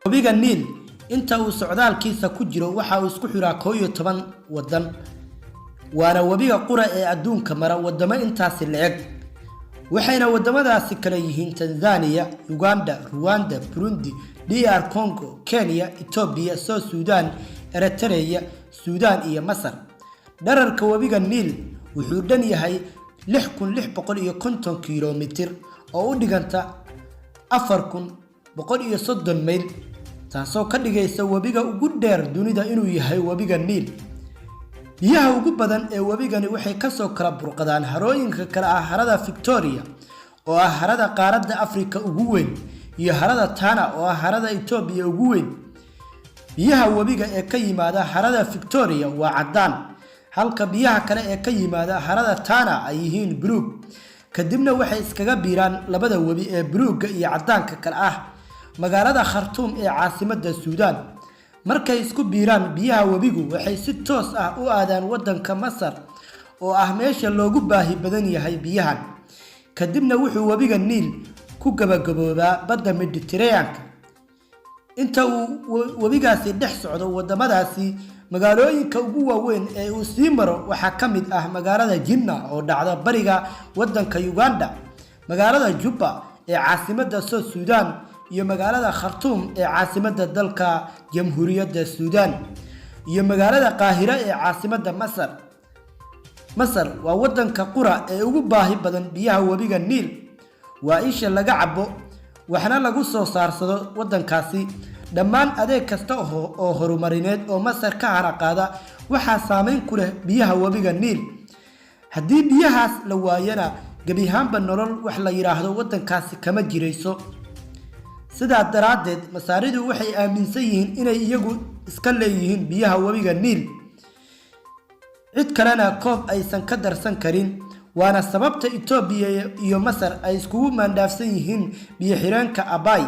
webiga Niil inta uu socdaalkiisa ku jiro waxa uu isku xiraa 11 wadan waana webiga qura ee adduunka mara wadamo intaas le'eg waxayna wadamadaasi kala yihiin Tanzania, Uganda, Rwanda, Burundi, DR Congo, Kenya, Ethiopia, South Sudan, Eritrea, Sudan iyo Masar dhererka webiga Niil wuxuu dhan yahay 6650 kilomitir oo u dhiganta 4130 mayl taasoo ka dhigaysa webiga ugu dheer dunida inuu yahay webiga Niil biyaha ugu badan ee webigani waxay ka soo kala burqadaan harooyinka kala ah harada Victoria oo ah harada qaaradda Afrika ugu weyn iyo harada Tana oo ah harada Ethiopia ugu weyn biyaha webiga ee ka yimaada harada Victoria waa cadaan halka biyaha kale ee ka yimaada harada Tana ay yihiin buluug kadibna waxay iskaga biiraan labada webi ee buluugga iyo cadaanka kala ah magaalada Khartoum ee caasimadda Suudaan markay isku biiraan biyaha webigu waxay si toos ah u aadaan wadanka Masar oo ah meesha loogu baahi badan yahay biyahan kadibna wuxuu webiga Niil ku gabagaboobaa badda Mediterranean inta uu webigaasi dhex socdo wadamadaasi magaalooyinka ugu waaweyn ee uu sii maro waxa kamid ah magaalada Jinna oo dhacda bariga wadanka Uganda magaalada Juba ee caasimadda South Sudan iyo magaalada Khartoum ee caasimadda dalka Jamhuuriyadda Suudaan iyo magaalada Qaahira ee caasimadda Masar waa wadanka qura ee ugu baahi badan biyaha webiga Niil waa isha laga cabo waxna lagu soo saarsado wadankaasi dhammaan adeeg kasta oo horumarineed oo Masar ka haraqaada waxa saameyn ku leh biyaha webiga Niil haddii biyahaas la waayana gabi ahaanba nolol wax la yiraahdo wadankaasi kama jirayso sidaa daraadeed Masaaridu waxay aaminsan yihiin inay iyagu iska leeyihiin biyaha webiga Niil cid kalena koob aysan ka darsan karin waana sababta Ethiopia iyo Masar ay iskugu maandaafsan yihiin biyo xireenka Abay